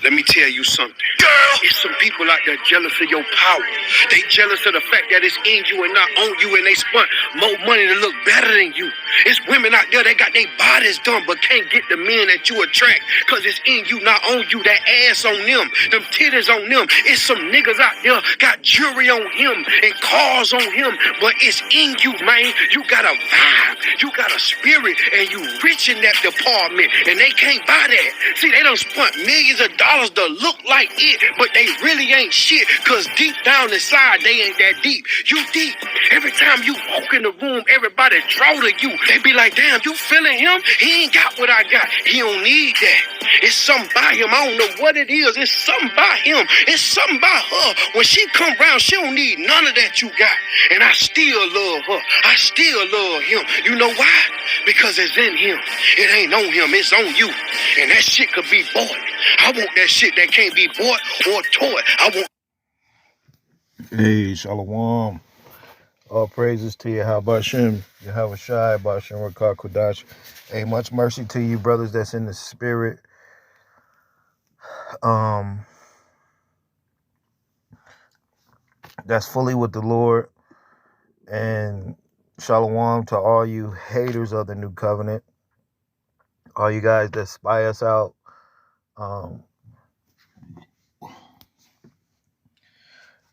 Let me tell you something. Girl, it's some people out there jealous of your power. They jealous of the fact that it's in you and not on you, and they spent more money to look better than you. It's women out there that got their bodies done but can't get the men that you attract because it's in you, not on you. That ass on them, them titties on them. It's some niggas out there got jewelry on him and cars on him, but it's in you, man. You got a vibe, you got a spirit, and you rich in that department, and they can't buy that. See, they done spent millions of dollars to look like it, but they really ain't shit, because deep down inside, they ain't that deep. You deep. Every time you walk in the room, everybody draw to you. They be like, damn, you feeling him? He ain't got what I got. He don't need that. It's something by him. I don't know what it is. It's something by him. It's something by her. When she come around, she don't need none of that you got. And I still love her. I still love him. You know why? Because it's in him. It ain't on him. It's on you. And that shit could be bought. I want that shit that can't be bought or taught. I want. Hey, Shalom. All praises to Yahawashi, Yahawashi, Bashem Rakah Kodash. Hey, much mercy to you, brothers that's in the spirit. That's fully with the Lord. And Shalom to all you haters of the new covenant. All you guys that spy us out.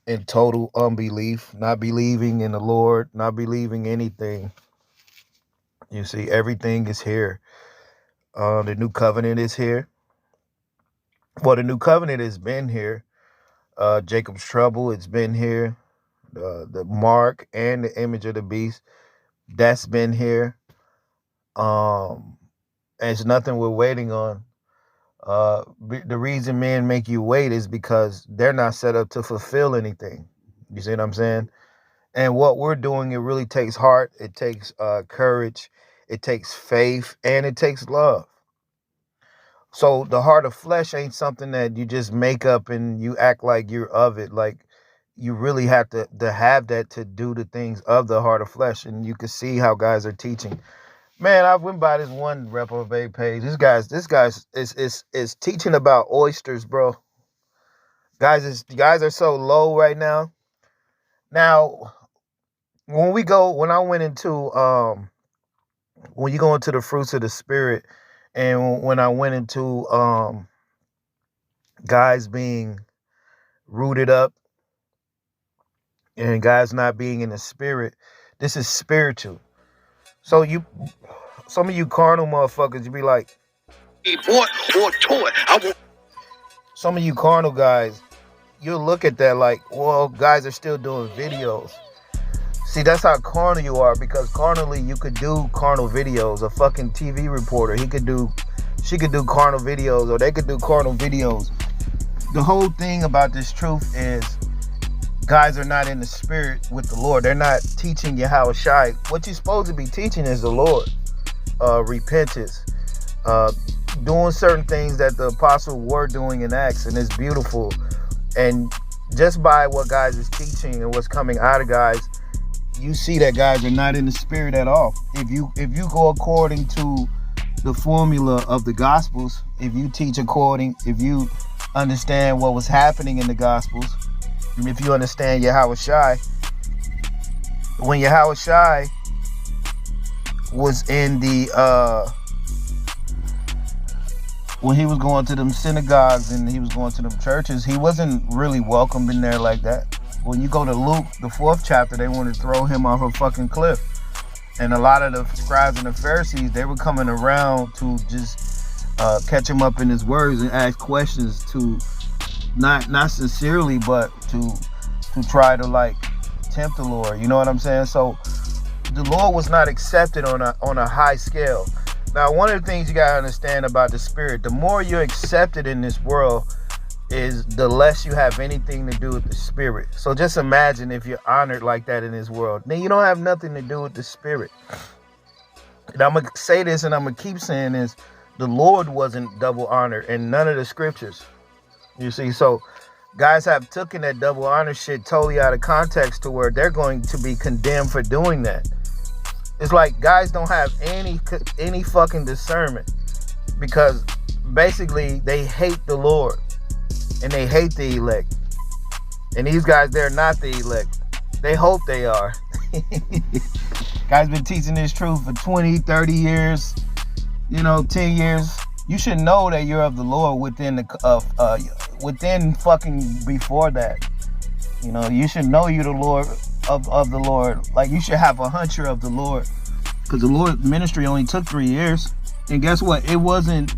In total unbelief, not believing in the Lord, not believing anything. You see, everything is here. The new covenant is here. Well, the new covenant has been here. Jacob's trouble, it's been here. The mark and the image of the beast, that's been here. And it's nothing we're waiting on. The reason men make you wait is because they're not set up to fulfill anything. You see what I'm saying? And what we're doing, it really takes heart. It takes courage. It takes faith, and it takes love. So the heart of flesh ain't something that you just make up and you act like you're of it. Like, you really have to have that to do the things of the heart of flesh. And you can see how guys are teaching. Man, I went by this one reprobate page. This guy's is teaching about oysters, bro. Guys are so low right now. Now, when I went into when you go into the fruits of the spirit, and when I went into guys being rooted up and guys not being in the spirit, this is spiritual. So some of you carnal motherfuckers, you be like, bought or taught. I want. Some of you carnal guys, you'll look at that like, well, guys are still doing videos. See, that's how carnal you are, because carnally you could do carnal videos. A fucking TV reporter, she could do carnal videos, or they could do carnal videos. The whole thing about this truth is guys are not in the spirit with the Lord. They're not teaching Yahawashi. What you're supposed to be teaching is the Lord. Repentance. Doing certain things that the apostles were doing in Acts, and it's beautiful. And just by what guys is teaching and what's coming out of guys, you see that guys are not in the spirit at all. If you go according to the formula of the Gospels, if you you understand what was happening in the Gospels, and if you understand Yahawashi, when Yahawashi was in the when he was going to them synagogues and he was going to them churches, he wasn't really welcomed in there like that. When you go to Luke, the 4th chapter, they wanted to throw him off a fucking cliff. And a lot of the scribes and the Pharisees, they were coming around to just catch him up in his words and ask questions to, not sincerely, but to try to like tempt the Lord. You know what I'm saying? So the Lord was not accepted on a high scale. Now, one of the things you gotta understand about the spirit, the more you're accepted in this world, is the less you have anything to do with the spirit. So just imagine if you're honored like that in this world. Then you don't have nothing to do with the spirit. And I'm gonna say this, and I'm gonna keep saying this: the Lord wasn't double honored in none of the scriptures. You see, so guys have taken that double honor shit totally out of context to where they're going to be condemned for doing that. It's like guys don't have any fucking discernment, because basically they hate the Lord. and they hate the elect. And these guys, they're not the elect. They hope they are. Guys been teaching this truth for 20, 30 years, 10 years. You should know that you're of the Lord within fucking before that. You should know you're the Lord of the Lord. Like, you should have a hunch of the Lord. Because the Lord ministry only took 3 years. And guess what? It wasn't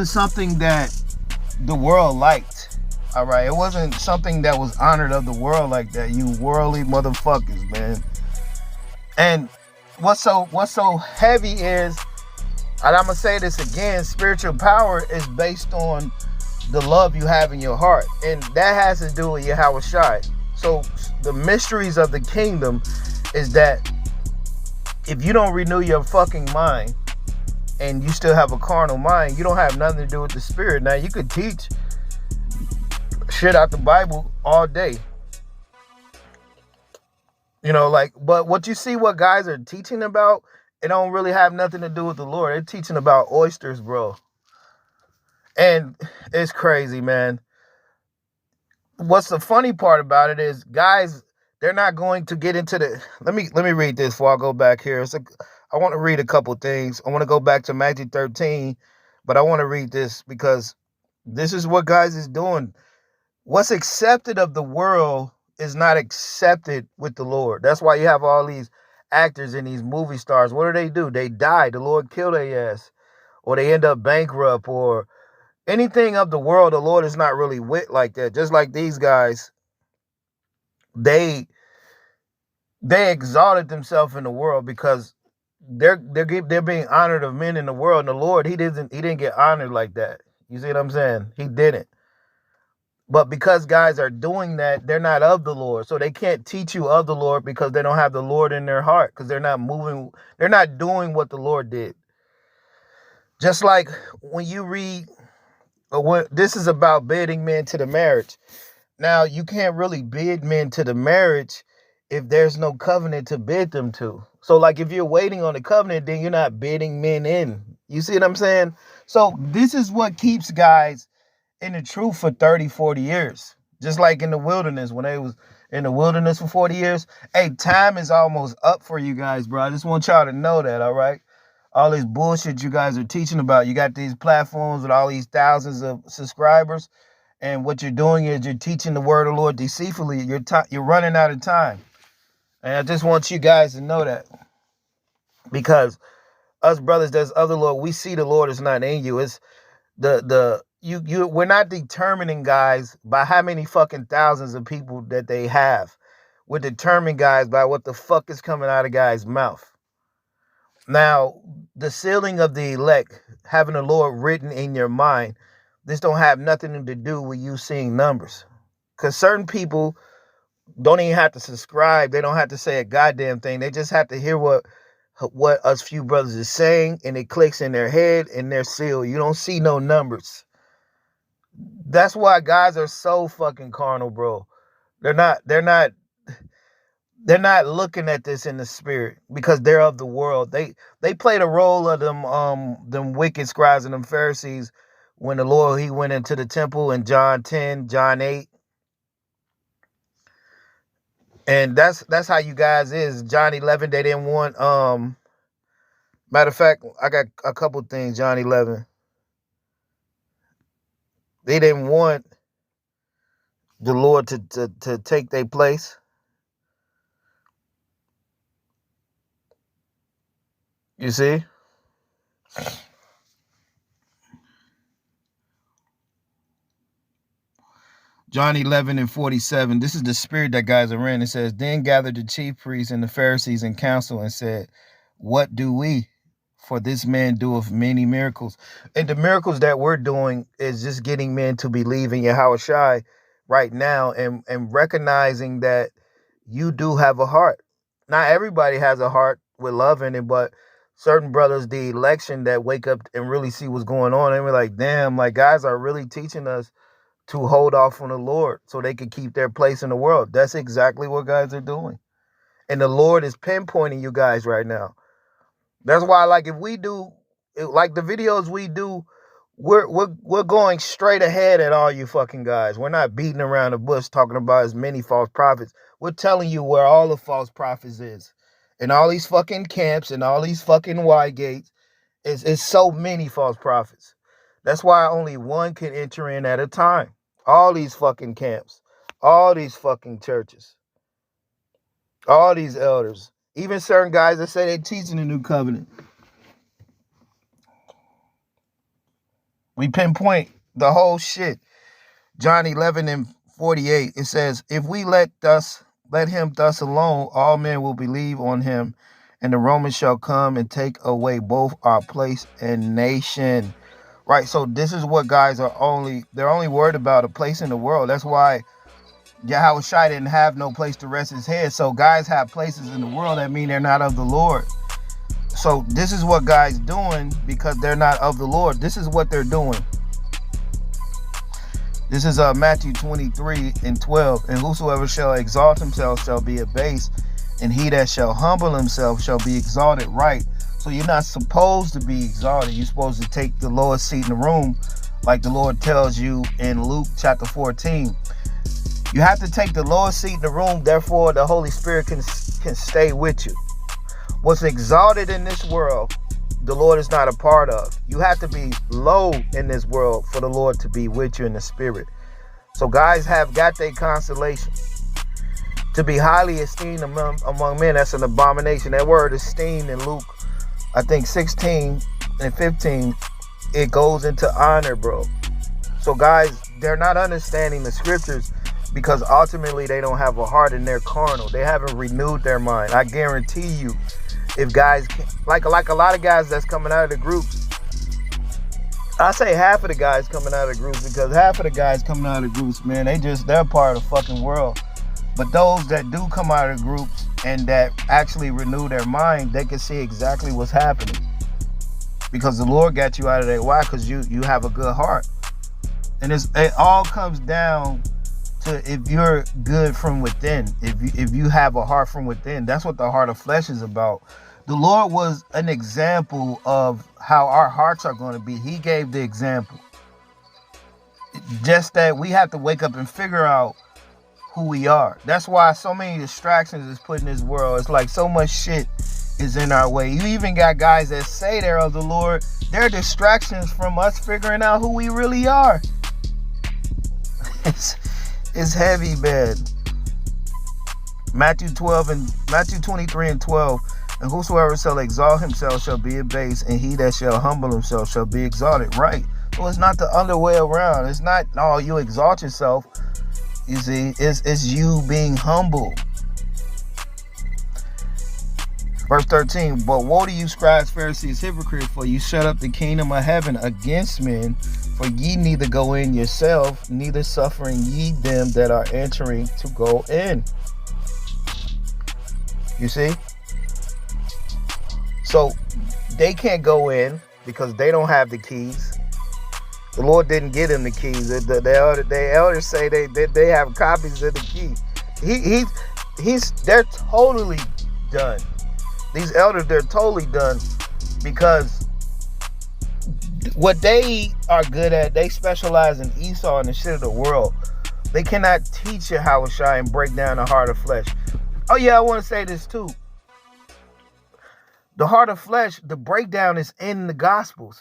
something that the world liked. All right? It wasn't something that was honored of the world like that. You worldly motherfuckers, man. And what's so heavy is, and I'm going to say this again, spiritual power is based on the love you have in your heart. And that has to do with Yahawashi. So the mysteries of the kingdom is that if you don't renew your fucking mind and you still have a carnal mind, you don't have nothing to do with the spirit. Now, you could teach shit out the Bible all day. But what you see what guys are teaching about, it don't really have nothing to do with the Lord. They're teaching about oysters, bro. And it's crazy, man. What's the funny part about it is, guys, they're not going to get into the... Let me read this before I go back here. I want to read a couple things. I want to go back to Matthew 13, but I want to read this because this is what guys is doing. What's accepted of the world is not accepted with the Lord. That's why you have all these actors and these movie stars. What do? They die. The Lord killed their ass. Or they end up bankrupt, or anything of the world the Lord is not really with like that. Just like these guys, they exalted themselves in the world because they're being honored of men in the world. And the Lord, he didn't get honored like that. You see what I'm saying? He didn't. But because guys are doing that, they're not of the Lord. So they can't teach you of the Lord because they don't have the Lord in their heart, because they're not moving. They're not doing what the Lord did. Just like when you read, this is about bidding men to the marriage. Now, you can't really bid men to the marriage if there's no covenant to bid them to. So, like, if you're waiting on the covenant, then you're not bidding men in. You see what I'm saying? So this is what keeps guys in the truth for 30, 40 years. Just like in the wilderness, when they was in the wilderness for 40 years. Hey, time is almost up for you guys, bro. I just want y'all to know that, all right? All this bullshit you guys are teaching about. You got these platforms with all these thousands of subscribers, and what you're doing is you're teaching the word of the Lord deceitfully. You're running out of time. And I just want you guys to know that. Because us brothers that's of the Lord, we see the Lord is not in you. It's we're not determining guys by how many fucking thousands of people that they have. We're determining guys by what the fuck is coming out of guys' mouth. Now, the sealing of the elect, having the Lord written in your mind, this don't have nothing to do with you seeing numbers. Because certain people don't even have to subscribe. They don't have to say a goddamn thing. They just have to hear what us few brothers is saying, and it clicks in their head and they're sealed. You don't see no numbers. That's why guys are so fucking carnal, bro. They're not looking at this in the spirit because they're of the world. They play the role of them wicked scribes and them Pharisees when the Lord, he went into the temple in John 10, John 8. And that's how you guys is. John 11, they didn't want matter of fact, I got a couple things. John 11. They didn't want the Lord to take their place. You see? John 11 and 47. This is the spirit that guys are in. It says, then gathered the chief priests and the Pharisees in council and said, what do we? For this man doeth many miracles. And the miracles that we're doing is just getting men to believe in Yahawashi right now, and recognizing that you do have a heart. Not everybody has a heart with love in it, but certain brothers, the election that wake up and really see what's going on, and we're like, damn, like guys are really teaching us to hold off on the Lord so they can keep their place in the world. That's exactly what guys are doing. And the Lord is pinpointing you guys right now. That's why, like, if we do, like the videos we do, We're going straight ahead at all you fucking guys. We're not beating around the bush talking about as many false prophets. We're telling you where all the false prophets is. And all these fucking camps and all these fucking Y gates. It's so many false prophets. That's why only one can enter in at a time. All these fucking camps. All these fucking churches. All these elders. Even certain guys that say they're teaching the new covenant. We pinpoint the whole shit. John 11:48. It says, if we let him thus alone, all men will believe on him, and the Romans shall come and take away both our place and nation. Right, so this is what guys they're only worried about, a place in the world. That's why Yahawashi didn't have no place to rest his head. So guys have places in the world that mean they're not of the Lord. So this is what guys doing because they're not of the Lord. This is what they're doing. This is Matthew 23:12. And whosoever shall exalt himself shall be abased, and he that shall humble himself shall be exalted. Right. So you're not supposed to be exalted. You're supposed to take the lowest seat in the room, like the Lord tells you in Luke chapter 14. You have to take the lowest seat in the room, therefore the Holy Spirit can stay with you. What's exalted in this world, the Lord is not a part of. You have to be low in this world for the Lord to be with you in the spirit. So guys have got their consolation. To be highly esteemed among men, that's an abomination. That word esteemed in Luke, I think 16:15, it goes into honor, bro. So guys, they're not understanding the scriptures because ultimately they don't have a heart and they're carnal. They haven't renewed their mind. I guarantee you, if guys, like a lot of guys that's coming out of the groups, I say half of the guys coming out of the groups because half of the guys coming out of the groups, man, they're part of the fucking world. But those that do come out of the groups and that actually renew their mind, they can see exactly what's happening. Because the Lord got you out of there. Why? Because you have a good heart. And it all comes down to if you're good from within. If you have a heart from within. That's what the heart of flesh is about. The Lord was an example of how our hearts are going to be. He gave the example. Just that we have to wake up and figure out who we are. That's why so many distractions is put in this world. It's like so much shit is in our way. You even got guys that say they're of the Lord. They're distractions from us figuring out who we really are. It's heavy, man. Matthew 23:12. And whosoever shall exalt himself shall be abased, and he that shall humble himself shall be exalted. Right. So it's not the other way around. It's not, oh, you exalt yourself. You see, it's you being humble. Verse 13, but woe to you, scribes, Pharisees, hypocrites, for you shut up the kingdom of heaven against men, for ye neither go in yourself, neither suffering ye them that are entering to go in. You see? So they can't go in because they don't have the keys. The Lord didn't give them the keys. The elders say they have copies of the key. They're totally done. These elders, they're totally done because what they are good at, they specialize in Esau and the shit of the world. They cannot teach Yahawashi and break down the heart of flesh. Oh yeah, I want to say this too. The heart of flesh, the breakdown is in the Gospels.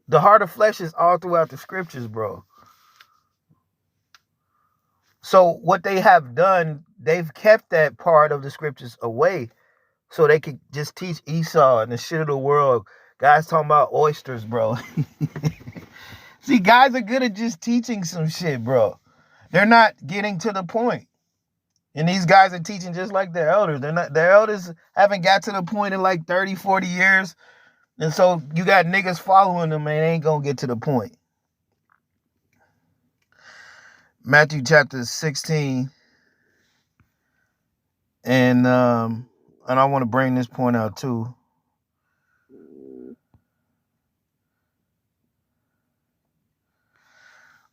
The heart of flesh is all throughout the scriptures, bro. So what they have done, they've kept that part of the scriptures away so they could just teach Esau and the shit of the world. Guys talking about oysters, bro. See, guys are good at just teaching some shit, bro. They're not getting to the point. And these guys are teaching just like their elders. Their elders haven't got to the point in like 30, 40 years. And so you got niggas following them and they ain't going to get to the point. Matthew chapter 16. And I want to bring this point out too.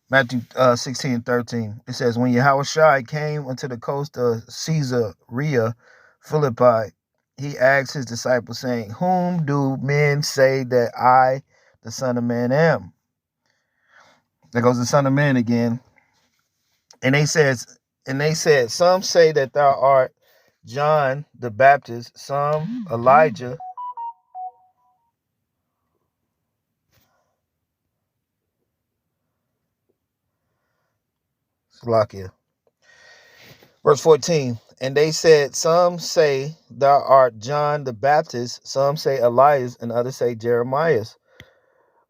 Matthew 16:13. It says, when Yahawashi came unto the coast of Caesarea Philippi, he asked his disciples, saying, whom do men say that I, the Son of Man am. There goes the Son of Man again. And they said, some say that thou art John the Baptist, some Elijah, Slovakia. Verse 14. And they said, some say thou art John the Baptist, some say Elias, and others say Jeremiah,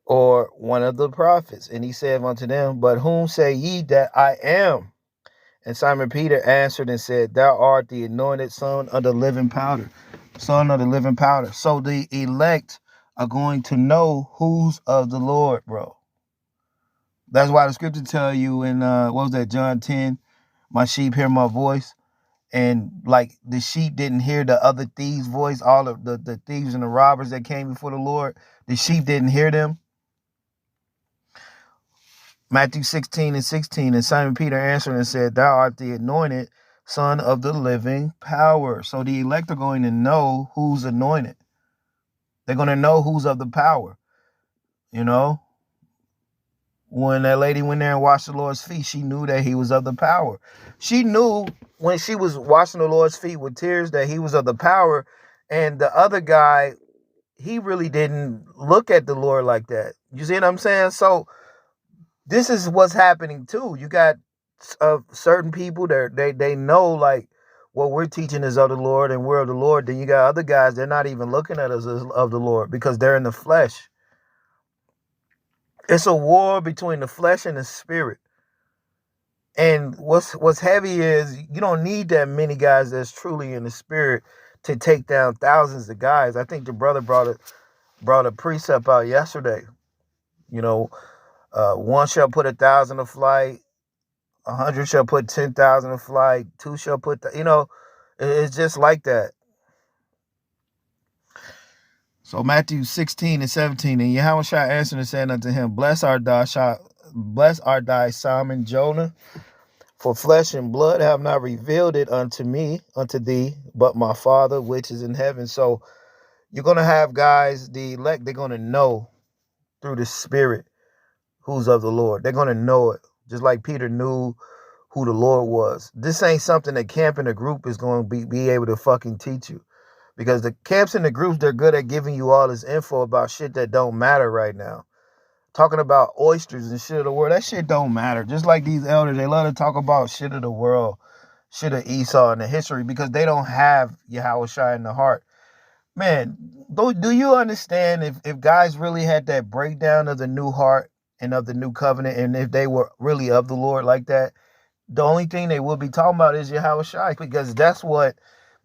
or one of the prophets. And he said unto them, but whom say ye that I am? And Simon Peter answered and said, thou art the anointed son of the living powder. Son of the living powder. So the elect are going to know who's of the Lord, bro. That's why the scripture tell you in, what was that, John 10, my sheep hear my voice. And like the sheep didn't hear the other thieves' voice, all of the thieves and the robbers that came before the Lord, the sheep didn't hear them. Matthew 16:16, and Simon Peter answered and said, thou art the anointed son of the living power. So the elect are going to know who's anointed. They're going to know who's of the power. You know, when that lady went there and washed the Lord's feet, she knew that he was of the power. She knew when she was washing the Lord's feet with tears that he was of the power. And the other guy, he really didn't look at the Lord like that. You see what I'm saying? So this is what's happening too. You got certain people that they know like what we're teaching is of the Lord and we're of the Lord. Then you got other guys, they're not even looking at us as of the Lord because they're in the flesh. It's a war between the flesh and the spirit. And what's heavy is you don't need that many guys that's truly in the spirit to take down thousands of guys. I think the brother brought a precept out yesterday. You know, one shall put 1,000 to flight, 100 shall put 10,000 to flight, two shall put, it's just like that. So Matthew 16:17, and Yahawashi answered and said unto him, Blessed art thou, Simon Jonah, for flesh and blood have not revealed it unto thee, but my Father which is in heaven. So you're going to have guys, the elect, they're going to know through the Spirit who's of the Lord. They're going to know it, just like Peter knew who the Lord was. This ain't something that camp in a group is going to be able to fucking teach you. Because the camps in the groups, they're good at giving you all this info about shit that don't matter right now. Talking about oysters and shit of the world, that shit don't matter. Just like these elders, they love to talk about shit of the world, shit of Esau and the history, because they don't have Yahawashi in the heart. Man, do you understand if guys really had that breakdown of the new heart and of the new covenant, and if they were really of the Lord like that, the only thing they would be talking about is Yahawashi, because that's what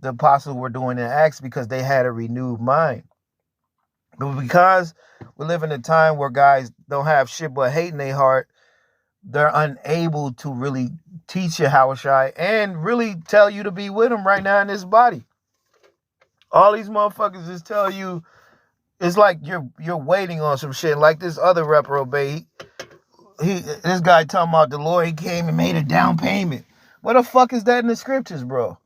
the apostles were doing in Acts, because they had a renewed mind. But because we live in a time where guys don't have shit but hate in their heart, they're unable to really teach Yahawashi and really tell you to be with him right now in this body. All these motherfuckers just tell you, it's like you're waiting on some shit. Like this other reprobate, this guy talking about the Lord, he came and made a down payment. What the fuck is that in the scriptures, bro?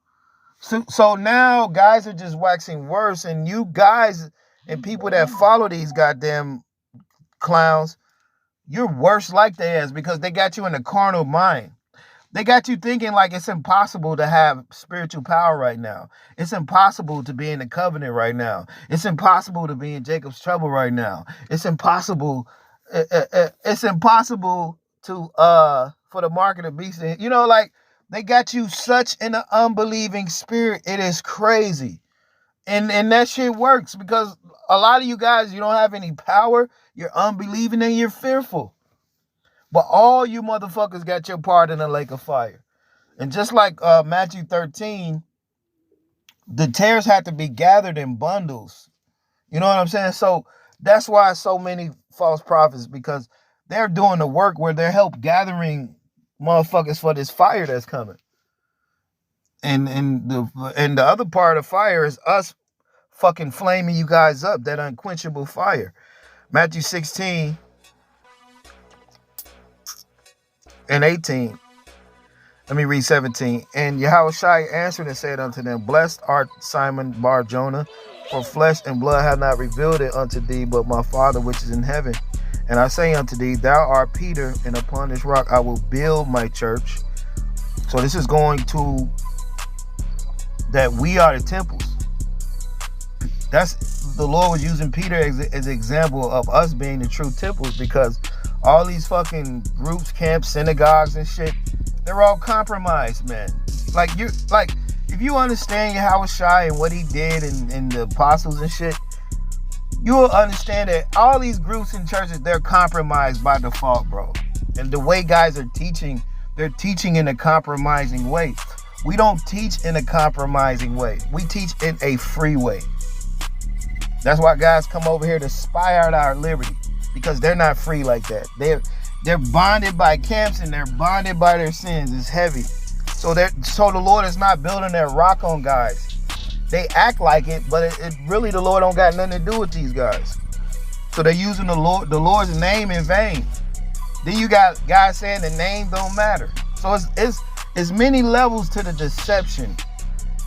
So now guys are just waxing worse, and you guys and people that follow these goddamn clowns, you're worse like they is, because they got you in a carnal mind. They got you thinking like it's impossible to have spiritual power right now. It's impossible to be in the covenant right now. It's impossible to be in Jacob's trouble right now. It's impossible. It's impossible to for the mark of the beast. Like they got you such in an unbelieving spirit. It is crazy. And that shit works because a lot of you guys, you don't have any power. You're unbelieving and you're fearful. But all you motherfuckers got your part in the lake of fire. And just like Matthew 13, the tares had to be gathered in bundles. You know what I'm saying? So that's why so many false prophets, because they're doing the work where they're help gathering motherfuckers for this fire that's coming. And the other part of fire is us fucking flaming you guys up, that unquenchable fire. Matthew 16 and 18. Let me read 17. And Yahawashi answered and said unto them, Blessed art Simon Bar Jonah, For flesh and blood have not revealed it unto thee, but my Father which is in heaven. And I say unto thee, thou art Peter, and upon this rock I will build my church. So this is going to that we are the temples. That's the Lord was using Peter as an example of us being the true temples, because all these fucking groups, camps, synagogues and shit, they're all compromised, man. Like if you understand Yahawashi and what he did and the apostles and shit, you will understand that all these groups and churches, they're compromised by default, bro. And the way guys are teaching, they're teaching in a compromising way. We don't teach in a compromising way. We teach in a free way. That's why guys come over here to spy out our liberty, because they're not free like that. They're bonded by camps and they're bonded by their sins. It's heavy. So the Lord is not building that rock on guys. They act like it, but it really, the Lord don't got nothing to do with these guys. So they're using the Lord's name in vain. Then you got guys saying the name don't matter. So it's many levels to the deception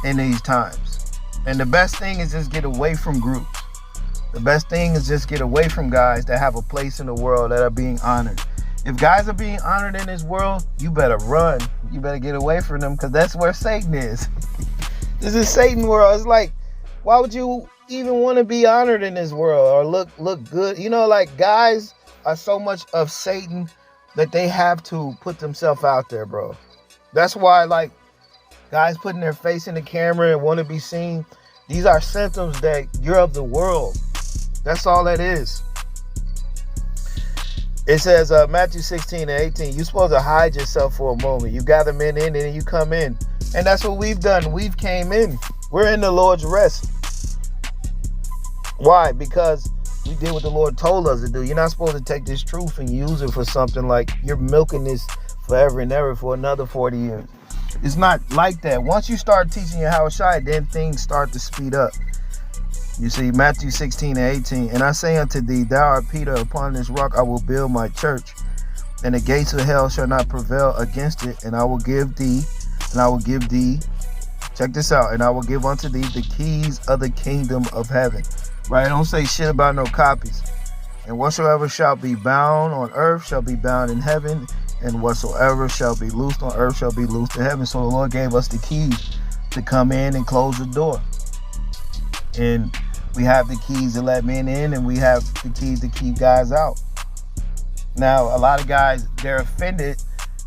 in these times. And the best thing is just get away from groups. The best thing is just get away from guys that have a place in the world that are being honored. If guys are being honored in this world, you better run. You better get away from them, because that's where Satan is. This is Satan world. It's like, why would you even want to be honored in this world or look good? You know, like guys are so much of Satan that they have to put themselves out there, bro. That's why, like, guys putting their face in the camera and want to be seen, these are symptoms that you're of the world. That's all that is. It says, Matthew 16:18, you're supposed to hide yourself for a moment. You gather men in and then you come in. And that's what we've done. We've came in. We're in the Lord's rest. Why? Because we did what the Lord told us to do. You're not supposed to take this truth and use it for something like you're milking this forever and ever for another 40 years. It's not like that. Once you start teaching Yahawashi, then things start to speed up. You see, Matthew 16:18, and I say unto thee, thou art Peter, upon this rock I will build my church, and the gates of hell shall not prevail against it, and I will give thee, check this out, and I will give unto thee the keys of the kingdom of heaven. Right? Don't say shit about no copies. And whatsoever shall be bound on earth shall be bound in heaven, and whatsoever shall be loosed on earth shall be loosed in heaven. So the Lord gave us the keys to come in and close the door. And we have the keys to let men in, and we have the keys to keep guys out. Now, a lot of guys, they're offended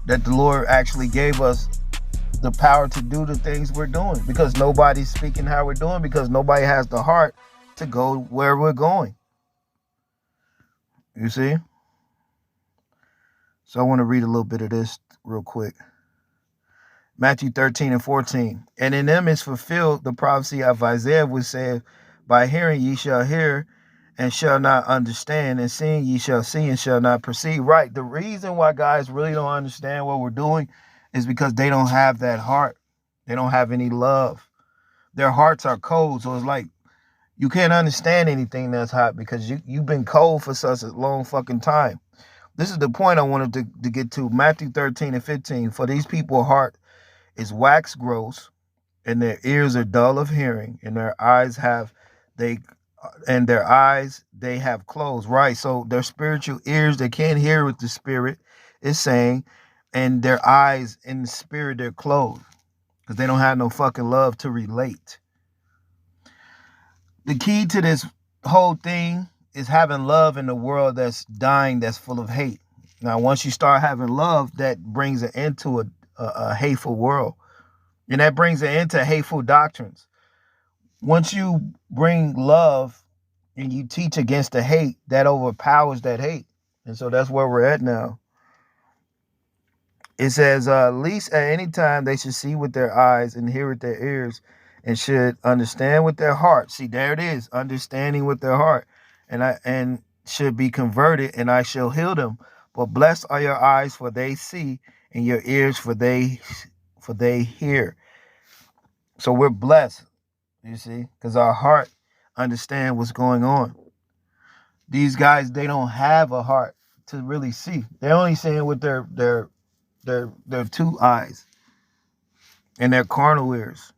that the Lord actually gave us the power to do the things we're doing, because nobody's speaking how we're doing, because nobody has the heart to go where we're going. You see? So I want to read a little bit of this real quick. Matthew 13:14. And in them is fulfilled the prophecy of Isaiah, which said, by hearing ye shall hear and shall not understand, and seeing ye shall see and shall not perceive. Right. The reason why guys really don't understand what we're doing is because they don't have that heart. They don't have any love. Their hearts are cold. So it's like you can't understand anything that's hot because you've been cold for such a long fucking time. This is the point I wanted to get to. Matthew 13:15. For these people's heart is wax gross, and their ears are dull of hearing, and their eyes they have closed. Right. So their spiritual ears, they can't hear what the spirit is saying, and their eyes in the spirit, they're closed because they don't have no fucking love to relate. The key to this whole thing is having love in a world that's dying, that's full of hate. Now, once you start having love, that brings an end to a hateful world. And that brings an end to hateful doctrines. Once you bring love and you teach against the hate, that overpowers that hate. And so that's where we're at now. It says, least at any time they should see with their eyes and hear with their ears, and should understand with their heart. See, there it is, understanding with their heart. And should be converted, and I shall heal them. But blessed are your eyes, for they see, and your ears, for they hear. So we're blessed, you see, because our heart understand what's going on. These guys, they don't have a heart to really see. They're only seeing with their two eyes and their carnal ears.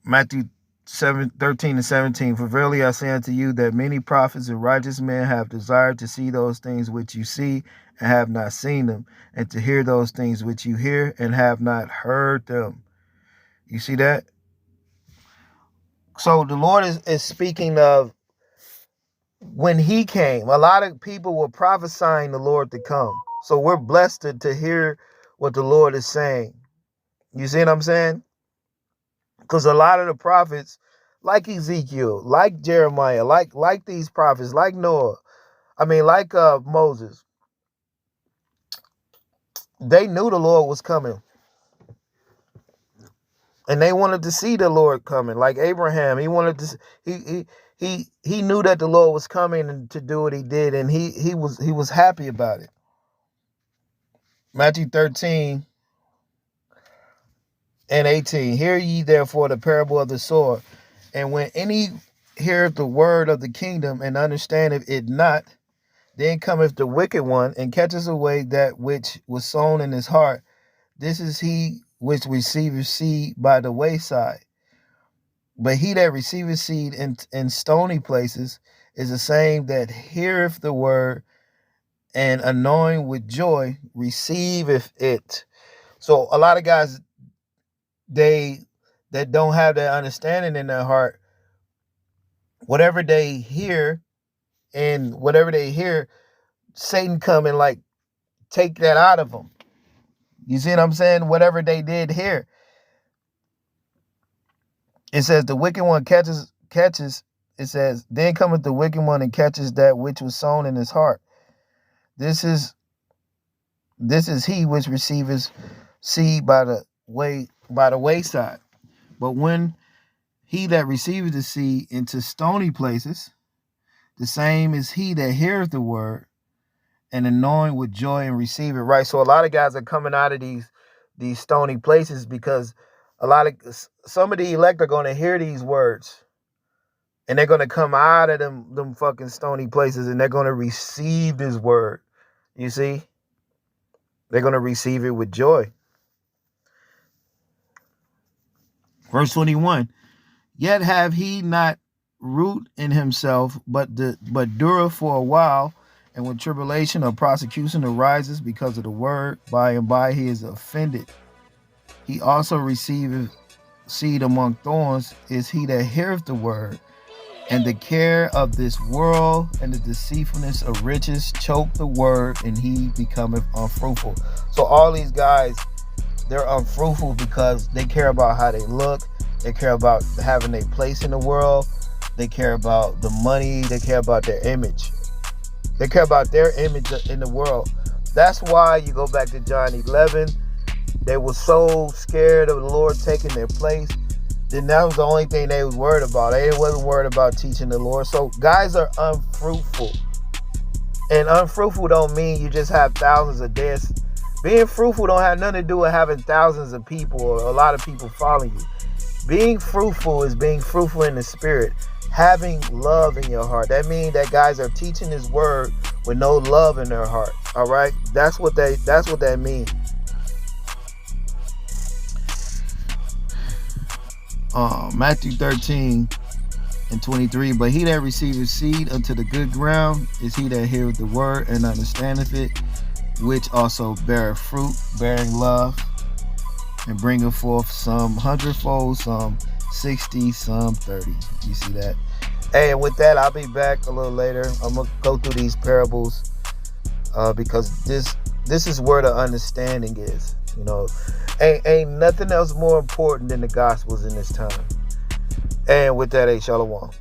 Matthew 13 and 17. For verily I say unto you that many prophets and righteous men have desired to see those things which you see and have not seen them, and to hear those things which you hear and have not heard them. You see that? So the Lord is speaking of when he came. A lot of people were prophesying the Lord to come. So we're blessed to hear what the Lord is saying. You see what I'm saying? Because a lot of the prophets, like Ezekiel, like Jeremiah, like these prophets, like Noah, like Moses, they knew the Lord was coming. And they wanted to see the Lord coming. Like Abraham, he wanted to he knew that the Lord was coming and to do what he did, and he was happy about it. Matthew 13 and 18. Hear ye therefore the parable of the sower. And when any heareth the word of the kingdom and understandeth it not, then cometh the wicked one and catches away that which was sown in his heart. This is he which receiveth seed by the wayside. But he that receiveth seed in stony places is the same that heareth the word, and anointing with joy receiveth it. So a lot of guys, that don't have that understanding in their heart, whatever they hear, Satan come and like take that out of them. You see what I'm saying? Whatever they did here. It says the wicked one catches, it says, then cometh the wicked one and catches that which was sown in his heart. This is he which receiveth seed by the wayside. But when he that receiveth the seed into stony places, the same is he that heareth the word, and anointing with joy and receive it. Right. So a lot of guys are coming out of these stony places because some of the elect are going to hear these words, and they're going to come out of them fucking stony places, and they're going to receive this word. You see? They're going to receive it with joy. Verse 21. Yet have he not root in himself, but dureth for a while, and when tribulation or prosecution arises because of the word, by and by he is offended. He also receiveth seed among thorns, is he that heareth the word, and the care of this world and the deceitfulness of riches choke the word, and he becometh unfruitful. So all these guys, they're unfruitful because they care about how they look. They care about having a place in the world. They care about the money. They care about their image. They care about their image in the world. That's why you go back to John 11. They were so scared of the Lord taking their place. Then that was the only thing they was worried about. They wasn't worried about teaching the Lord. So guys are unfruitful. And unfruitful don't mean you just have thousands of deaths. Being fruitful don't have nothing to do with having thousands of people or a lot of people following you. Being fruitful is being fruitful in the spirit, having love in your heart. That means that guys are teaching his word with no love in their heart. All right? That's what that means. Matthew 13 and 23. But he that receiveth seed unto the good ground is he that heareth the word and understandeth it, which also beareth fruit, bearing love, and bringeth forth some 100-fold, some 60, some 30. You see that? Hey, and with that, I'll be back a little later. I'm gonna go through these parables because this is where the understanding is. You know, ain't nothing else more important than the gospels in this time. And with that, shalom.